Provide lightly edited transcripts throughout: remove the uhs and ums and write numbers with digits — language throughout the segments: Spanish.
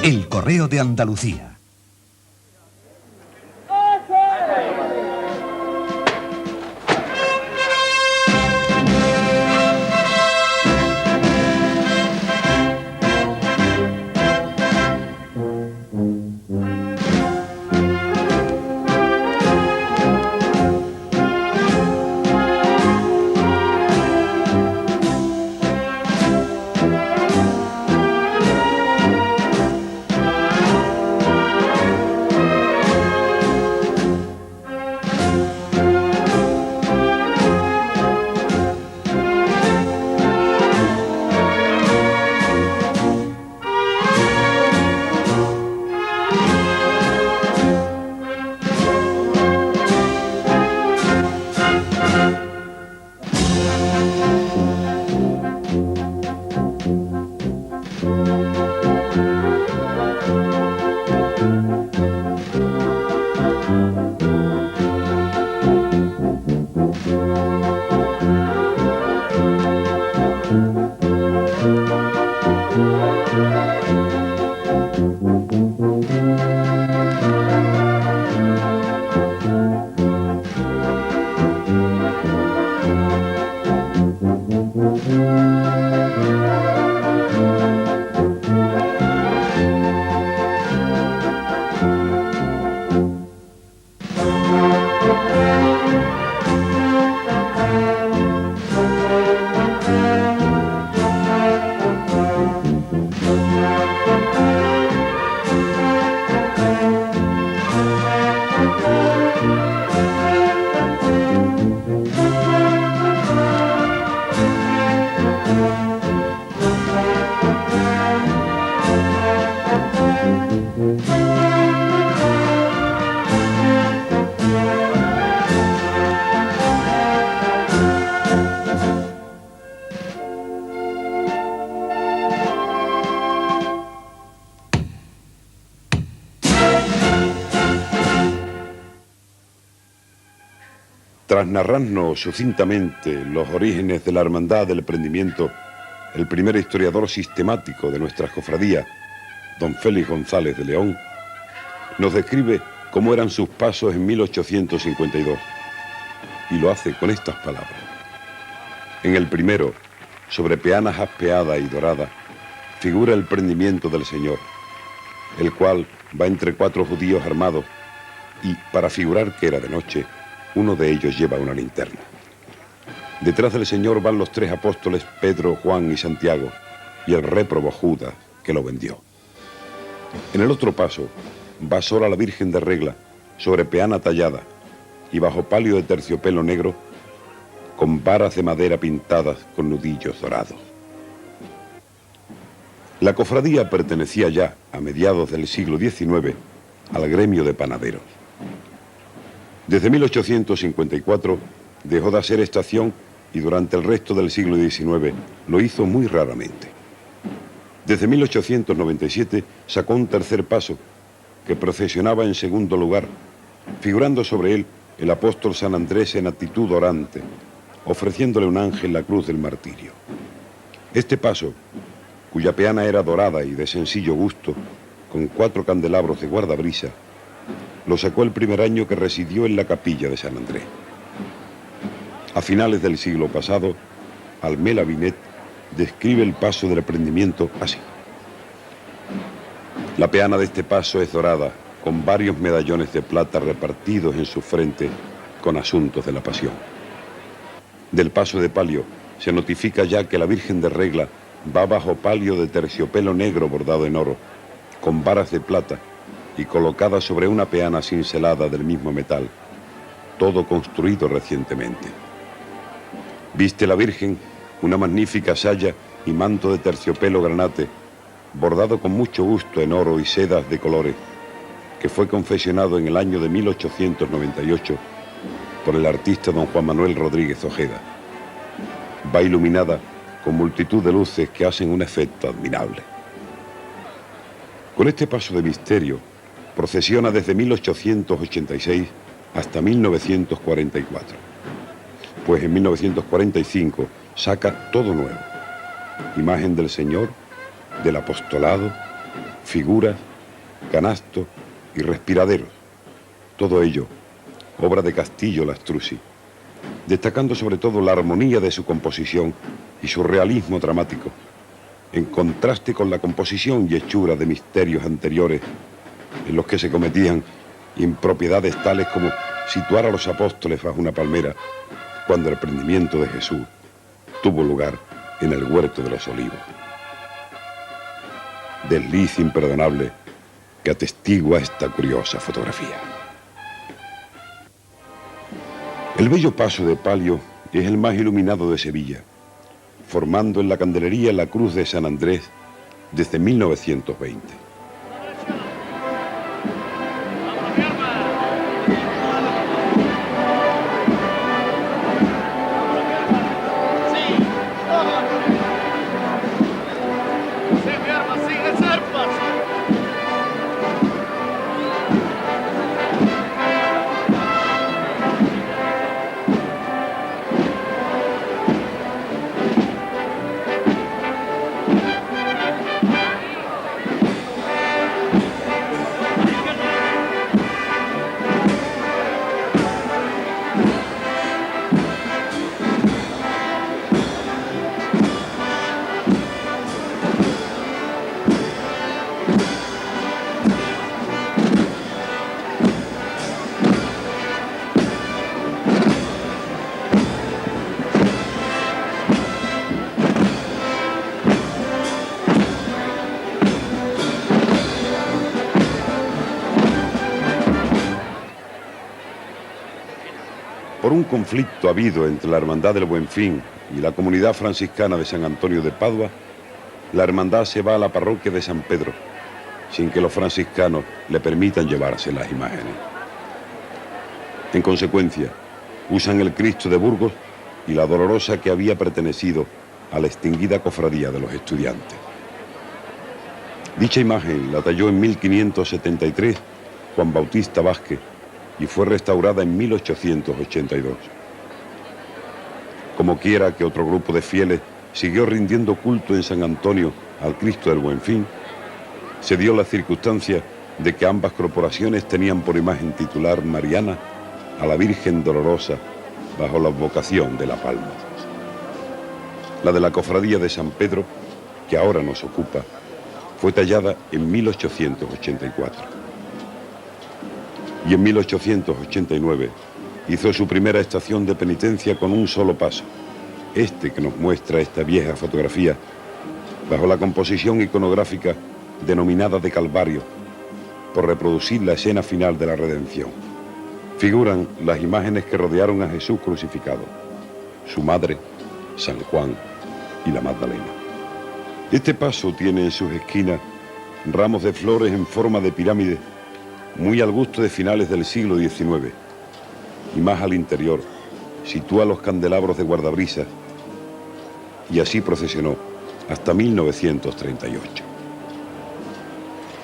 El Correo de Andalucía. Tras narrarnos sucintamente los orígenes de la Hermandad del Prendimiento, el primer historiador sistemático de nuestra cofradía, don Félix González de León, nos describe cómo eran sus pasos en 1852, y lo hace con estas palabras. En el primero, sobre peanas aspeadas y doradas, figura el prendimiento del Señor, el cual va entre 4 judíos armados, y, para figurar que era de noche, uno de ellos lleva una linterna. Detrás del Señor van los 3 apóstoles Pedro, Juan y Santiago, y el réprobo Judas, que lo vendió. En el otro paso va sola la Virgen de Regla, sobre peana tallada, y bajo palio de terciopelo negro, con varas de madera pintadas con nudillos dorados. La cofradía pertenecía ya, a mediados del siglo XIX, al gremio de panaderos. Desde 1854 dejó de ser estación y durante el resto del siglo XIX lo hizo muy raramente. Desde 1897 sacó un tercer paso que procesionaba en segundo lugar, figurando sobre él el apóstol San Andrés en actitud orante, ofreciéndole un ángel la cruz del martirio. Este paso, cuya peana era dorada y de sencillo gusto, con 4 candelabros de guardabrisa, lo sacó el primer año que residió en la capilla de San Andrés. A finales del siglo pasado, Almela Binet describe el paso del prendimiento así. La peana de este paso es dorada, con varios medallones de plata repartidos en su frente con asuntos de la pasión. Del paso de palio se notifica ya que la Virgen de Regla va bajo palio de terciopelo negro bordado en oro, con varas de plata, y colocada sobre una peana cincelada del mismo metal, todo construido recientemente. Viste la Virgen una magnífica saya y manto de terciopelo granate, bordado con mucho gusto en oro y sedas de colores, que fue confeccionado en el año de 1898 por el artista don Juan Manuel Rodríguez Ojeda. Va iluminada con multitud de luces que hacen un efecto admirable. Con este paso de misterio, procesiona desde 1886 hasta 1944, pues en 1945 saca todo nuevo: imagen del Señor, del apostolado, figuras, canastos y respiraderos. Todo ello, obra de Castillo Lastrucci, destacando sobre todo la armonía de su composición y su realismo dramático, en contraste con la composición y hechura de misterios anteriores en los que se cometían impropiedades tales como situar a los apóstoles bajo una palmera cuando el prendimiento de Jesús tuvo lugar en el huerto de los olivos. Desliz imperdonable que atestigua esta curiosa fotografía. El bello paso de palio es el más iluminado de Sevilla, formando en la candelería la cruz de San Andrés desde 1920. Por un conflicto habido entre la Hermandad del Buen Fin y la comunidad franciscana de San Antonio de Padua, la hermandad se va a la parroquia de San Pedro, sin que los franciscanos le permitan llevarse las imágenes. En consecuencia, usan el Cristo de Burgos y la Dolorosa que había pertenecido a la extinguida cofradía de los estudiantes. Dicha imagen la talló en 1573 Juan Bautista Vázquez y fue restaurada en 1882. Como quiera que otro grupo de fieles siguió rindiendo culto en San Antonio al Cristo del Buen Fin, se dio la circunstancia de que ambas corporaciones tenían por imagen titular mariana a la Virgen Dolorosa bajo la advocación de La Palma. La de la cofradía de San Pedro, que ahora nos ocupa, fue tallada en 1884. Y en 1889 hizo su primera estación de penitencia con un solo paso, este que nos muestra esta vieja fotografía, bajo la composición iconográfica denominada de Calvario, por reproducir la escena final de la redención. Figuran las imágenes que rodearon a Jesús crucificado, su madre, San Juan y la Magdalena. Este paso tiene en sus esquinas ramos de flores en forma de pirámide, muy al gusto de finales del siglo XIX, y más al interior sitúa los candelabros de guardabrisas, y así procesionó hasta 1938.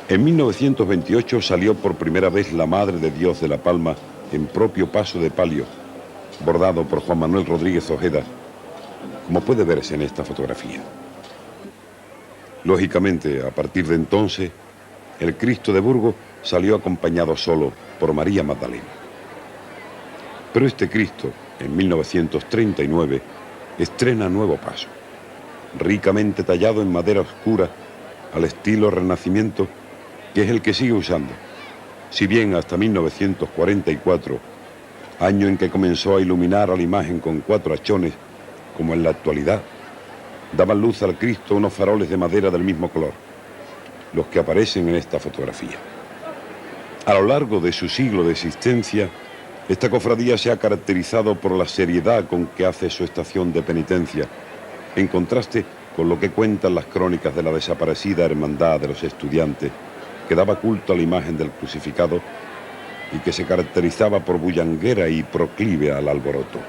En 1928 salió por primera vez la Madre de Dios de La Palma en propio paso de palio, bordado por Juan Manuel Rodríguez Ojeda, como puede verse en esta fotografía. Lógicamente, a partir de entonces, el Cristo de Burgos salió acompañado solo por María Magdalena. Pero este Cristo, en 1939, estrena nuevo paso, ricamente tallado en madera oscura, al estilo Renacimiento, que es el que sigue usando, si bien hasta 1944, año en que comenzó a iluminar a la imagen con 4 hachones, como en la actualidad, daban luz al Cristo unos faroles de madera del mismo color, los que aparecen en esta fotografía. A lo largo de su siglo de existencia, esta cofradía se ha caracterizado por la seriedad con que hace su estación de penitencia, en contraste con lo que cuentan las crónicas de la desaparecida Hermandad de los Estudiantes, que daba culto a la imagen del crucificado y que se caracterizaba por bullanguera y proclive al alboroto.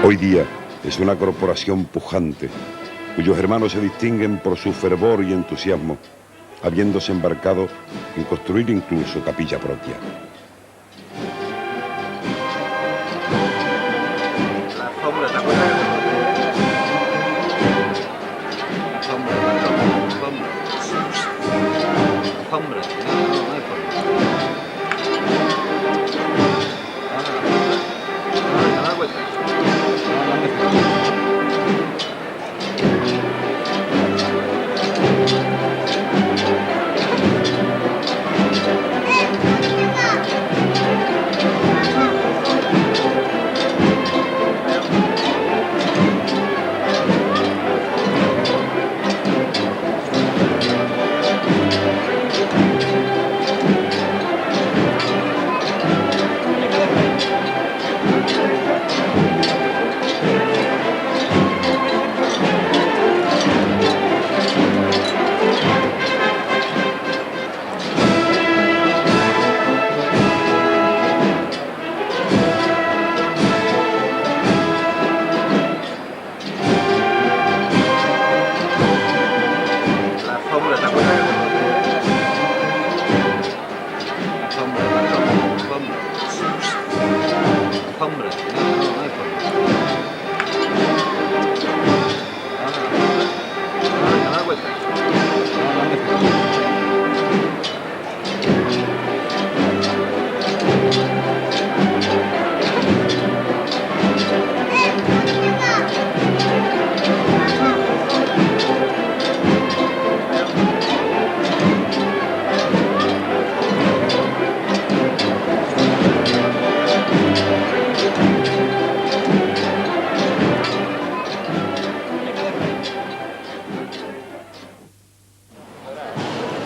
Hoy día es una corporación pujante, cuyos hermanos se distinguen por su fervor y entusiasmo, habiéndose embarcado en construir incluso capilla propia. La sombra, ¿te acuerdas? La sombra, la sombra. La sombra, no hay forma. No, da vuelta.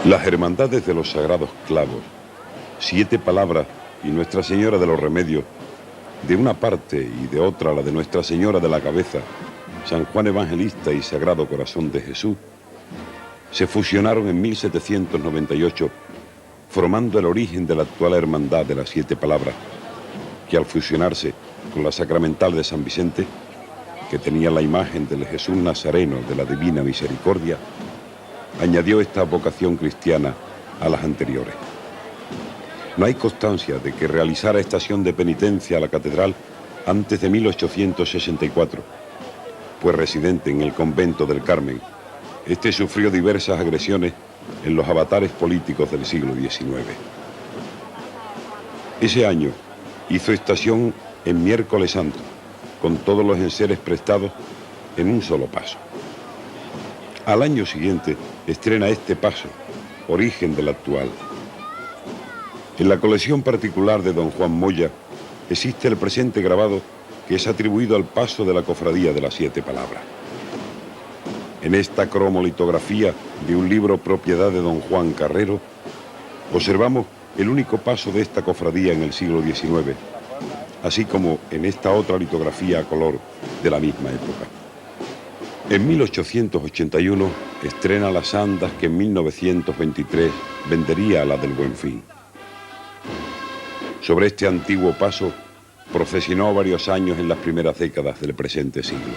Las hermandades de los sagrados clavos, 7 palabras y Nuestra Señora de los Remedios, de una parte y de otra la de Nuestra Señora de la Cabeza, San Juan Evangelista y Sagrado Corazón de Jesús, se fusionaron en 1798, formando el origen de la actual hermandad de las 7 palabras, que al fusionarse con la sacramental de San Vicente, que tenía la imagen del Jesús Nazareno de la Divina Misericordia, añadió esta vocación cristiana a las anteriores. No hay constancia de que realizara estación de penitencia a la catedral antes de 1864, pues residente en el convento del Carmen, este sufrió diversas agresiones en los avatares políticos del siglo XIX. Ese año hizo estación en Miércoles Santo, con todos los enseres prestados en un solo paso. Al año siguiente estrena este paso, origen del actual. En la colección particular de don Juan Moya existe el presente grabado que es atribuido al paso de la cofradía de las 7 palabras. En esta cromolitografía de un libro propiedad de don Juan Carrero, observamos el único paso de esta cofradía en el siglo XIX, así como en esta otra litografía a color de la misma época. En 1881 estrena las andas que en 1923 vendería a la del Buen Fin. Sobre este antiguo paso procesionó varios años en las primeras décadas del presente siglo.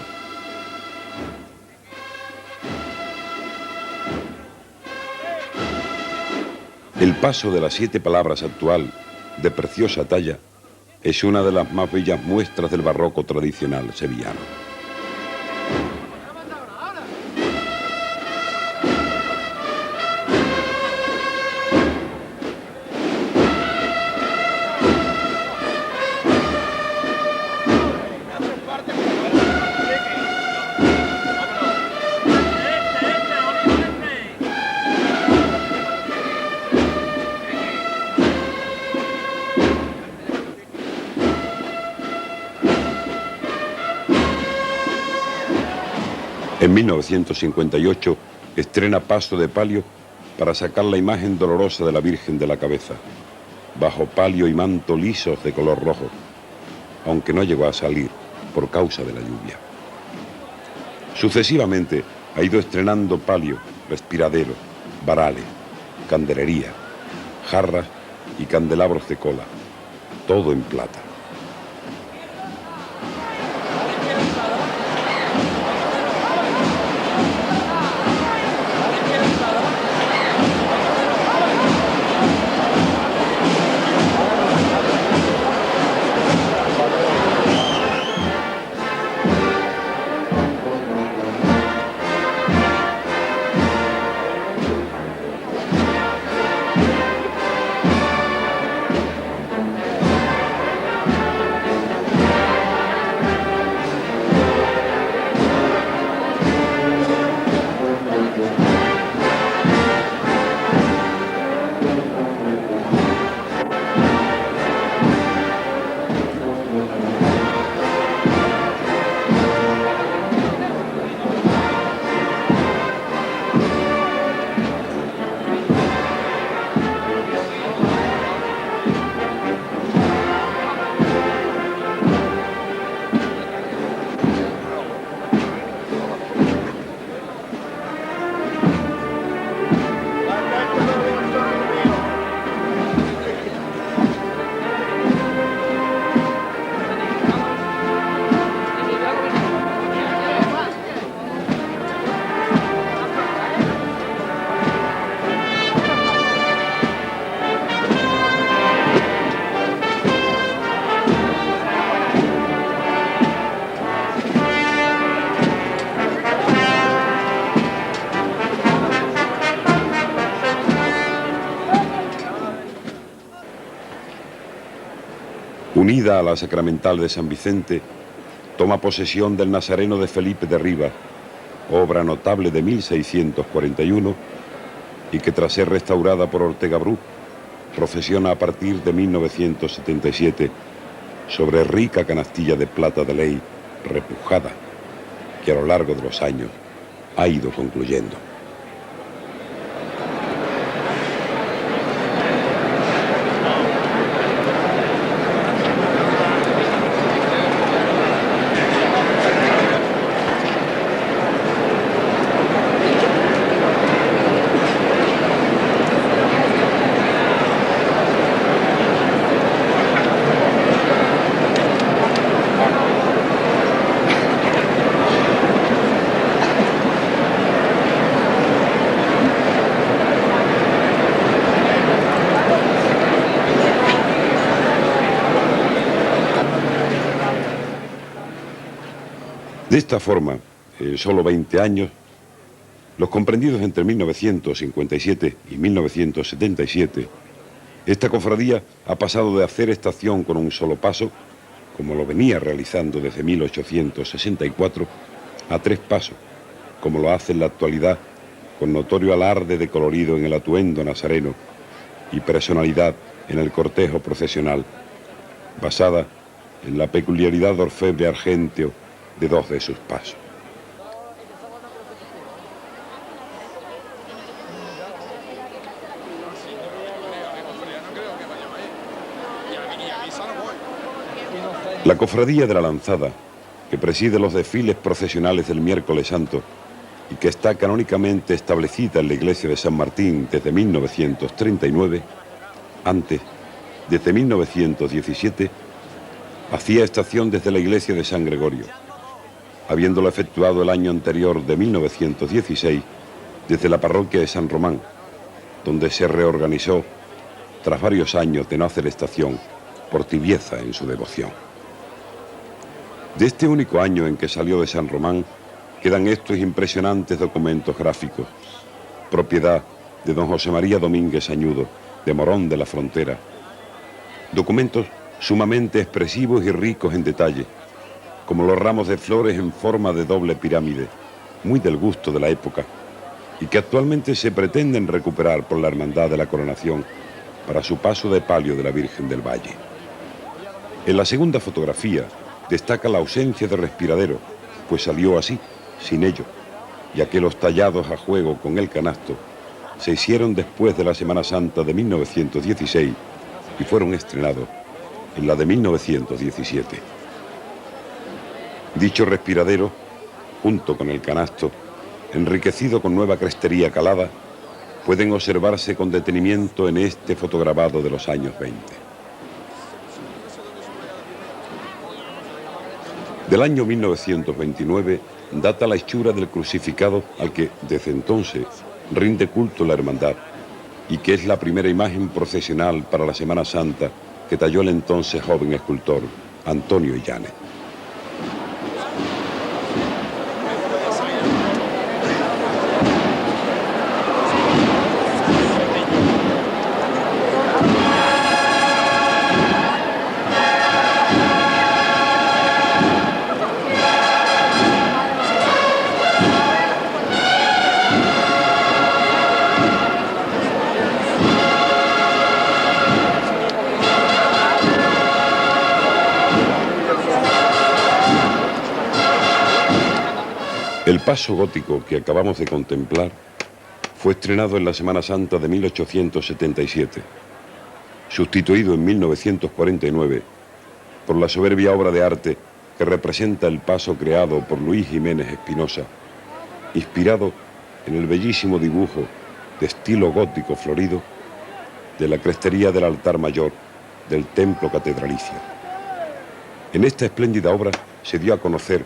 El paso de las 7 palabras actual, de preciosa talla, es una de las más bellas muestras del barroco tradicional sevillano. En 1958 estrena Paso de Palio para sacar la imagen dolorosa de la Virgen de la Cabeza, bajo palio y manto lisos de color rojo, aunque no llegó a salir por causa de la lluvia. Sucesivamente ha ido estrenando palio, respiradero, varales, candelería, jarras y candelabros de cola, todo en plata. Unida a la sacramental de San Vicente, toma posesión del Nazareno de Felipe de Rivas, obra notable de 1641 y que tras ser restaurada por Ortega Bru, procesiona a partir de 1977 sobre rica canastilla de plata de ley repujada, que a lo largo de los años ha ido concluyendo. De esta forma, en solo 20 años, los comprendidos entre 1957 y 1977, esta cofradía ha pasado de hacer estación con un solo paso, como lo venía realizando desde 1864, a 3 pasos, como lo hace en la actualidad, con notorio alarde de colorido en el atuendo nazareno y personalidad en el cortejo procesional, basada en la peculiaridad de orfebre argenteo de 2 de sus pasos. La Cofradía de la Lanzada, que preside los desfiles procesionales del Miércoles Santo y que está canónicamente establecida en la iglesia de San Martín desde 1939, antes, desde 1917, hacía estación desde la iglesia de San Gregorio, habiéndolo efectuado el año anterior de 1916 desde la parroquia de San Román, donde se reorganizó tras varios años de no hacer estación por tibieza en su devoción. De este único año en que salió de San Román quedan estos impresionantes documentos gráficos, propiedad de don José María Domínguez Añudo, de Morón de la Frontera, documentos sumamente expresivos y ricos en detalle, como los ramos de flores en forma de doble pirámide, muy del gusto de la época, y que actualmente se pretenden recuperar por la Hermandad de la Coronación para su paso de palio de la Virgen del Valle. En la segunda fotografía destaca la ausencia de respiradero, pues salió así, sin ello, ya que los tallados a juego con el canasto se hicieron después de la Semana Santa de 1916 y fueron estrenados en la de 1917. Dicho respiradero, junto con el canasto, enriquecido con nueva crestería calada, pueden observarse con detenimiento en este fotograbado de los años 20. Del año 1929 data la hechura del crucificado al que, desde entonces, rinde culto la hermandad y que es la primera imagen procesional para la Semana Santa que talló el entonces joven escultor Antonio Illanes. El paso gótico que acabamos de contemplar fue estrenado en la Semana Santa de 1877, sustituido en 1949 por la soberbia obra de arte que representa el paso creado por Luis Jiménez Espinosa, inspirado en el bellísimo dibujo de estilo gótico florido de la crestería del altar mayor del templo catedralicio. En esta espléndida obra se dio a conocer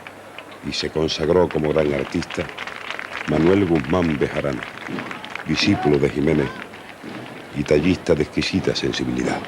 y se consagró como gran artista Manuel Guzmán Bejarano, discípulo de Jiménez y tallista de exquisita sensibilidad.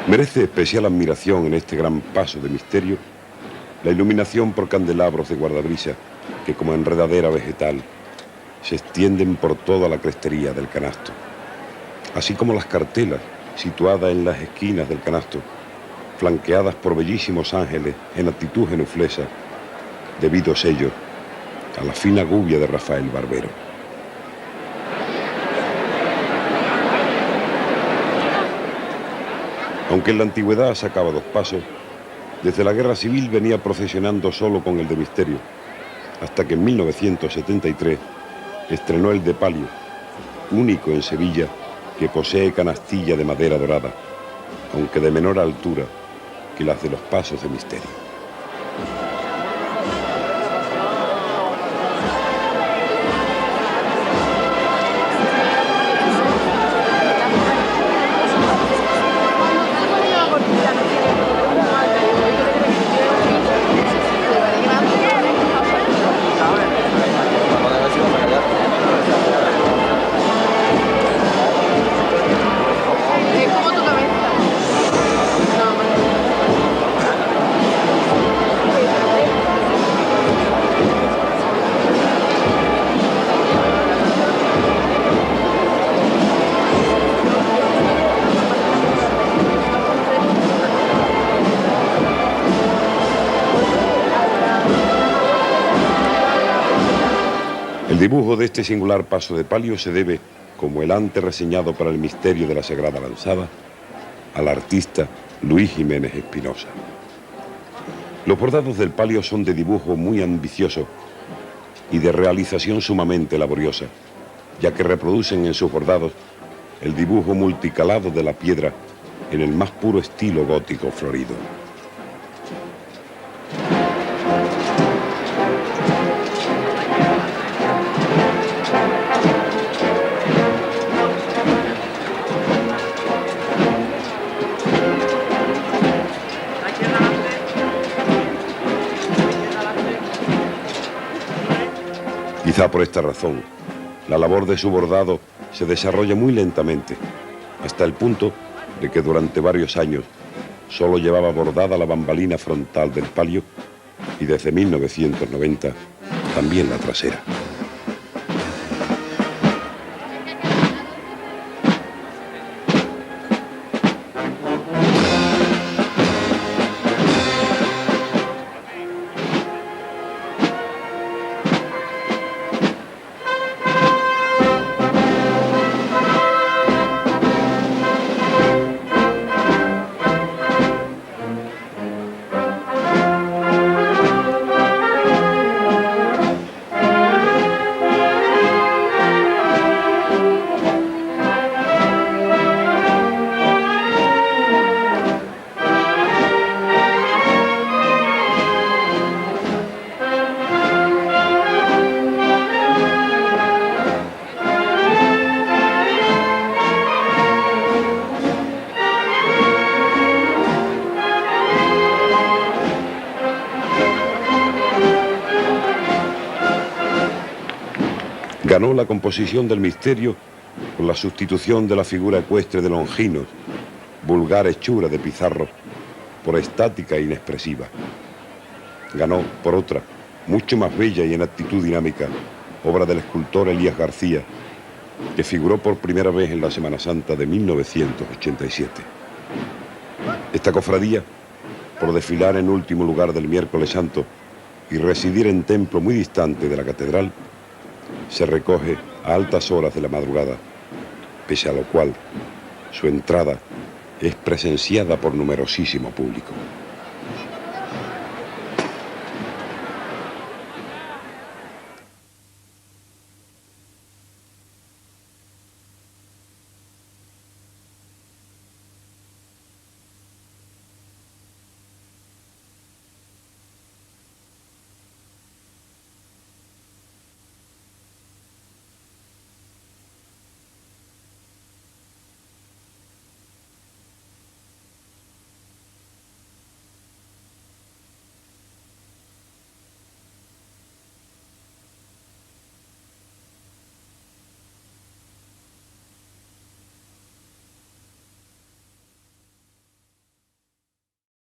Merece especial admiración en este gran paso de misterio la iluminación por candelabros de guardabrisa que, como enredadera vegetal, se extienden por toda la crestería del canasto, así como las cartelas situadas en las esquinas del canasto, flanqueadas por bellísimos ángeles en actitud genuflesa, debidos ellos a la fina gubia de Rafael Barbero. Aunque en la antigüedad sacaba 2 pasos, desde la Guerra Civil venía procesionando solo con el de misterio, hasta que en 1973 estrenó el de palio, único en Sevilla que posee canastilla de madera dorada, aunque de menor altura que las de los pasos de misterio. El dibujo de este singular paso de palio se debe, como el antes reseñado para el misterio de la Sagrada Lanzada, al artista Luis Jiménez Espinosa. Los bordados del palio son de dibujo muy ambicioso y de realización sumamente laboriosa, ya que reproducen en sus bordados el dibujo multicalado de la piedra en el más puro estilo gótico florido. Quizá por esta razón, la labor de su bordado se desarrolla muy lentamente, hasta el punto de que durante varios años solo llevaba bordada la bambalina frontal del palio y desde 1990 también la trasera. Ganó la composición del misterio con la sustitución de la figura ecuestre de Longinos, vulgar hechura de Pizarro, por estática e inexpresiva. Ganó por otra, mucho más bella y en actitud dinámica, obra del escultor Elías García, que figuró por primera vez en la Semana Santa de 1987. Esta cofradía, por desfilar en último lugar del Miércoles Santo y residir en templo muy distante de la catedral, se recoge a altas horas de la madrugada, pese a lo cual su entrada es presenciada por numerosísimo público.